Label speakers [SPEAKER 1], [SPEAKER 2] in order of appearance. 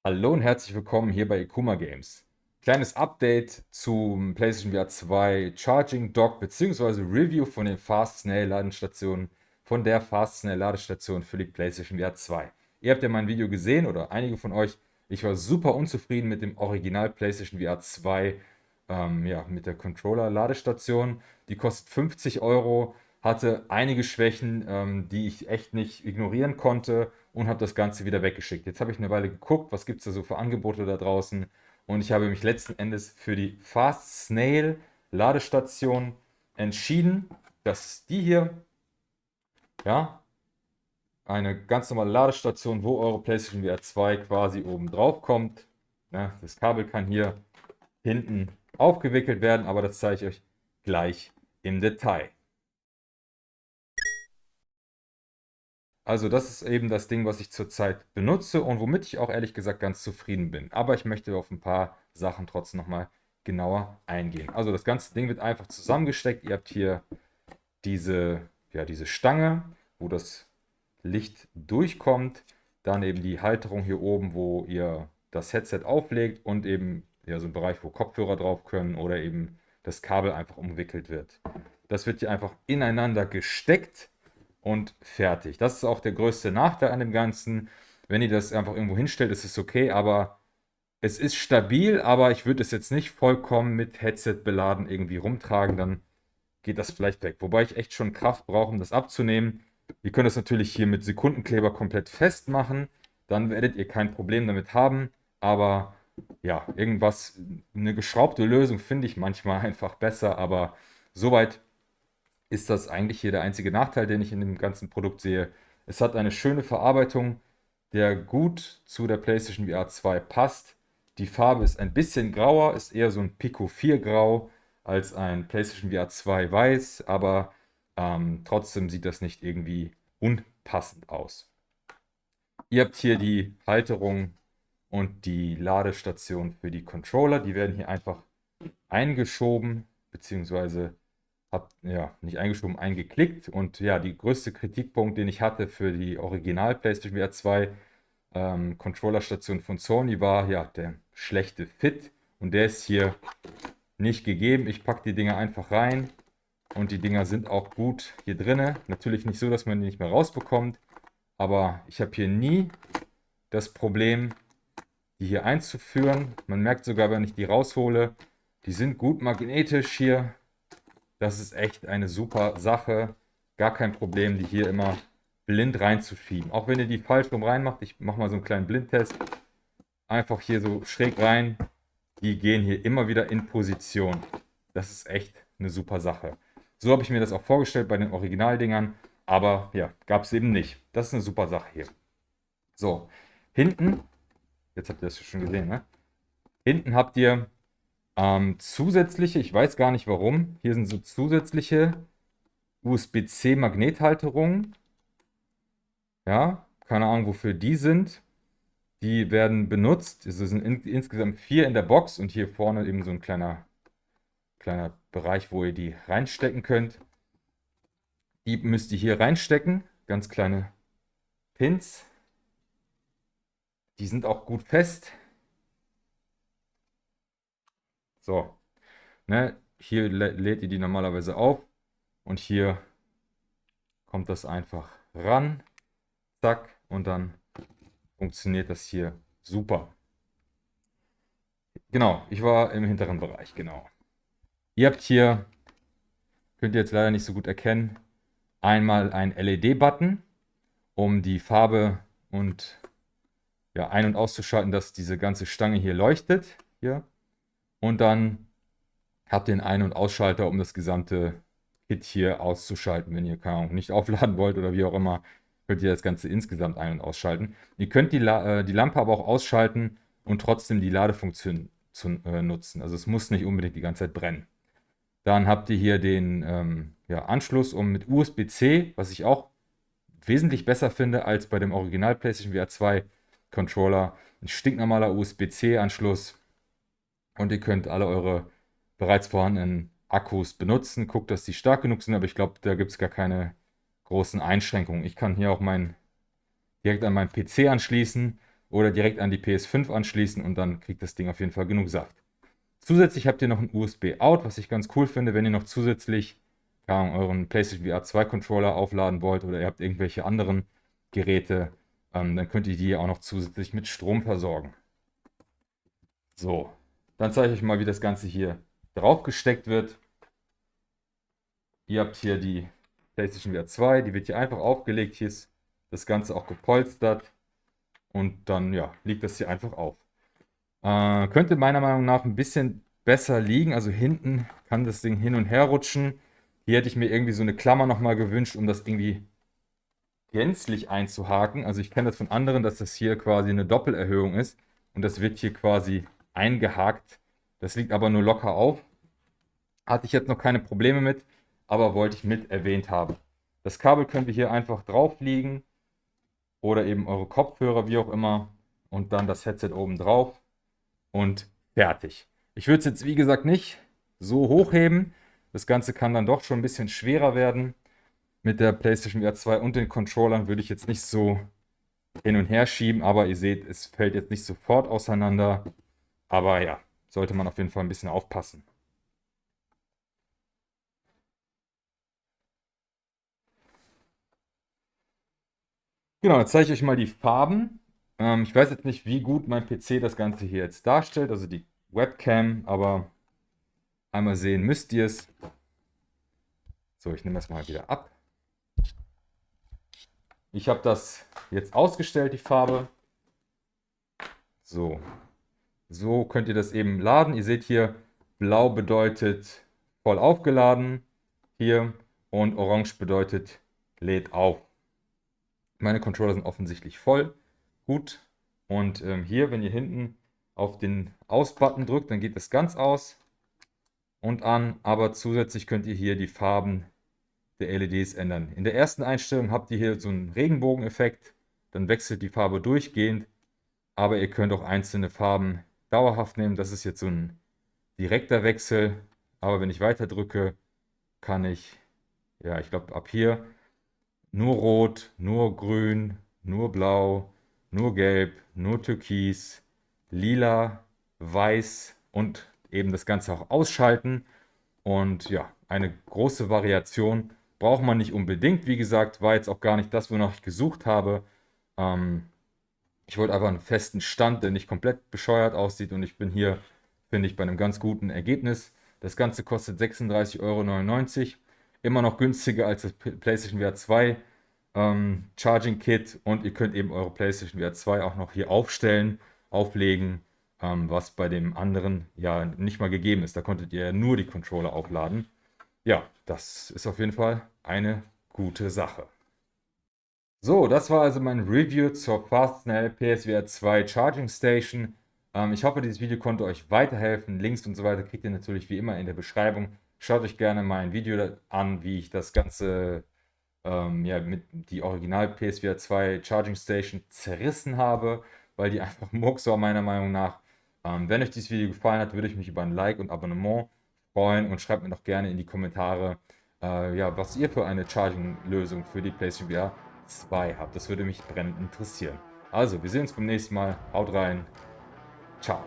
[SPEAKER 1] Hallo und herzlich willkommen hier bei Ikuma Games. Kleines Update zum PlayStation VR 2 Charging Dock bzw. Review von den Fast Snail Ladestationen, von der Fast Snail Ladestation für die PlayStation VR 2. Ihr habt ja mein Video gesehen oder einige von euch. Ich war super unzufrieden mit dem Original PlayStation VR 2, ja, mit der Controller Ladestation. Die kostet 50 Euro, hatte einige Schwächen, die ich echt nicht ignorieren konnte und habe das Ganze wieder weggeschickt. Jetzt habe ich eine Weile geguckt, was gibt es da so für Angebote da draußen, und ich habe mich letzten Endes für die Fast Snail Ladestation entschieden. Das ist die hier, ja, eine ganz normale Ladestation, wo eure PlayStation VR 2 quasi oben drauf kommt. Ja, das Kabel kann hier hinten aufgewickelt werden, aber das zeige ich euch gleich im Detail. Also das ist eben das Ding, was ich zurzeit benutze und womit ich auch ehrlich gesagt ganz zufrieden bin. Aber ich möchte auf ein paar Sachen trotzdem nochmal genauer eingehen. Also das ganze Ding wird einfach zusammengesteckt. Ihr habt hier diese Stange, wo das Licht durchkommt. Dann eben die Halterung hier oben, wo ihr das Headset auflegt, und eben ja, so ein Bereich, wo Kopfhörer drauf können oder eben das Kabel einfach umwickelt wird. Das wird hier einfach ineinander gesteckt und fertig. Das ist auch der größte Nachteil an dem Ganzen. Wenn ihr das einfach irgendwo hinstellt, ist es okay, aber es ist stabil, aber ich würde es jetzt nicht vollkommen mit Headset beladen irgendwie rumtragen, dann geht das vielleicht weg. Wobei ich echt schon Kraft brauche, um das abzunehmen. Ihr könnt das natürlich hier mit Sekundenkleber komplett festmachen, dann werdet ihr kein Problem damit haben, aber ja, irgendwas, eine geschraubte Lösung finde ich manchmal einfach besser, aber soweit ist das eigentlich hier der einzige Nachteil, den ich in dem ganzen Produkt sehe. Es hat eine schöne Verarbeitung, der gut zu der PlayStation VR 2 passt. Die Farbe ist ein bisschen grauer, ist eher so ein Pico 4 Grau als ein PlayStation VR 2 Weiß, aber trotzdem sieht das nicht irgendwie unpassend aus. Ihr habt hier die Halterung und die Ladestation für die Controller. Die werden hier einfach eingeschoben, beziehungsweise habe ja nicht eingeschoben, eingeklickt. Und ja, die größte Kritikpunkt, den ich hatte für die Original PlayStation VR 2 Controllerstation von Sony, war ja der schlechte Fit. Und der ist hier nicht gegeben. Ich packe die Dinger einfach rein und die Dinger sind auch gut hier drinne. Natürlich nicht so, dass man die nicht mehr rausbekommt, aber ich habe hier nie das Problem, die hier einzuführen. Man merkt sogar, wenn ich die raushole, die sind gut magnetisch hier. Das ist echt eine super Sache. Gar kein Problem, die hier immer blind reinzuschieben. Auch wenn ihr die falsch rum reinmacht, ich mache mal so einen kleinen Blindtest. Einfach hier so schräg rein. Die gehen hier immer wieder in Position. Das ist echt eine super Sache. So habe ich mir das auch vorgestellt bei den Originaldingern. Aber ja, gab es eben nicht. Das ist eine super Sache hier. So, hinten, jetzt habt ihr das schon gesehen, ne? Hinten habt ihr zusätzliche, ich weiß gar nicht warum, hier sind so zusätzliche USB-C Magnethalterungen. Ja, keine Ahnung, wofür die sind. Die werden benutzt. Es sind insgesamt 4 in der Box und hier vorne eben so ein kleiner Bereich, wo ihr die reinstecken könnt. Die müsst ihr hier reinstecken. Ganz kleine Pins. Die sind auch gut fest. So, ne? Hier lädt ihr die normalerweise auf und hier kommt das einfach ran. Zack, und dann funktioniert das hier super. Genau, ich war im hinteren Bereich, genau. Ihr habt hier, könnt ihr jetzt leider nicht so gut erkennen, einmal einen LED-Button, um die Farbe und ja, ein- und auszuschalten, dass diese ganze Stange hier leuchtet. Hier. Und dann habt ihr einen Ein- und Ausschalter, um das gesamte Kit hier auszuschalten. Wenn ihr, keine Ahnung, nicht aufladen wollt oder wie auch immer, könnt ihr das Ganze insgesamt ein- und ausschalten. Ihr könnt die Lampe aber auch ausschalten und trotzdem die Ladefunktion nutzen. Also es muss nicht unbedingt die ganze Zeit brennen. Dann habt ihr hier den ja, Anschluss, um mit USB-C, was ich auch wesentlich besser finde als bei dem Original PlayStation VR 2 Controller, ein stinknormaler USB-C-Anschluss, und ihr könnt alle eure bereits vorhandenen Akkus benutzen. Guckt, dass die stark genug sind, aber ich glaube, da gibt es gar keine großen Einschränkungen. Ich kann hier auch direkt an meinen PC anschließen oder direkt an die PS5 anschließen und dann kriegt das Ding auf jeden Fall genug Saft. Zusätzlich habt ihr noch ein USB-Out, was ich ganz cool finde, wenn ihr noch zusätzlich euren PlayStation VR 2 Controller aufladen wollt oder ihr habt irgendwelche anderen Geräte, dann könnt ihr die auch noch zusätzlich mit Strom versorgen. So, dann zeige ich euch mal, wie das Ganze hier drauf gesteckt wird. Ihr habt hier die PlayStation VR 2, die wird hier einfach aufgelegt. Hier ist das Ganze auch gepolstert und dann ja, liegt das hier einfach auf. Könnte meiner Meinung nach ein bisschen besser liegen. Also hinten kann das Ding hin und her rutschen. Hier hätte ich mir irgendwie so eine Klammer nochmal gewünscht, um das irgendwie gänzlich einzuhaken. Also ich kenne das von anderen, dass das hier quasi eine Doppelerhöhung ist. Und das wird hier quasi eingehakt. Das liegt aber nur locker auf. Hatte ich jetzt noch keine Probleme mit, aber wollte ich mit erwähnt haben. Das Kabel könnt ihr hier einfach drauflegen oder eben eure Kopfhörer, wie auch immer. Und dann das Headset oben drauf und fertig. Ich würde es jetzt, wie gesagt, nicht so hochheben. Das Ganze kann dann doch schon ein bisschen schwerer werden. Mit der PlayStation VR 2 und den Controllern würde ich jetzt nicht so hin und her schieben, aber ihr seht, es fällt jetzt nicht sofort auseinander. Aber ja, sollte man auf jeden Fall ein bisschen aufpassen. Genau, jetzt zeige ich euch mal die Farben. Ich weiß jetzt nicht, wie gut mein PC das Ganze hier jetzt darstellt, also die Webcam, aber einmal sehen müsst ihr es. So, ich nehme das mal wieder ab. Ich habe das jetzt ausgestellt, die Farbe. So. So könnt ihr das eben laden. Ihr seht hier, blau bedeutet voll aufgeladen hier und orange bedeutet lädt auf. Meine Controller sind offensichtlich voll. Gut. Und hier, wenn ihr hinten auf den Aus-Button drückt, dann geht das ganz aus und an. Aber zusätzlich könnt ihr hier die Farben der LEDs ändern. In der ersten Einstellung habt ihr hier so einen Regenbogeneffekt. Dann wechselt die Farbe durchgehend. Aber ihr könnt auch einzelne Farben dauerhaft nehmen. Das ist jetzt so ein direkter Wechsel. Aber wenn ich weiter drücke, kann ich, ja, ich glaube ab hier nur Rot, nur Grün, nur Blau, nur Gelb, nur Türkis, Lila, Weiß und eben das Ganze auch ausschalten. Und ja, eine große Variation braucht man nicht unbedingt. Wie gesagt, war jetzt auch gar nicht das, wonach ich gesucht habe. Ähm, Ich wollte einfach einen festen Stand, der nicht komplett bescheuert aussieht. Und ich bin hier, finde ich, bei einem ganz guten Ergebnis. Das Ganze kostet 36,99 €. Immer noch günstiger als das PlayStation VR 2 Charging Kit. Und ihr könnt eben eure PlayStation VR 2 auch noch hier aufstellen, auflegen, was bei dem anderen ja nicht mal gegeben ist. Da konntet ihr ja nur die Controller aufladen. Ja, das ist auf jeden Fall eine gute Sache. So, das war also mein Review zur Fastnell PSVR 2 Charging Station. Ich hoffe, dieses Video konnte euch weiterhelfen. Links und so weiter kriegt ihr natürlich wie immer in der Beschreibung. Schaut euch gerne mein Video an, wie ich das Ganze ja, mit die Original PSVR 2 Charging Station zerrissen habe, weil die einfach Murks war, meiner Meinung nach. Wenn euch dieses Video gefallen hat, würde ich mich über ein Like und Abonnement freuen und schreibt mir doch gerne in die Kommentare, ja, was ihr für eine Charging-Lösung für die PlayStation VR 2 habt. Das würde mich brennend interessieren. Also, wir sehen uns beim nächsten Mal. Haut rein. Ciao.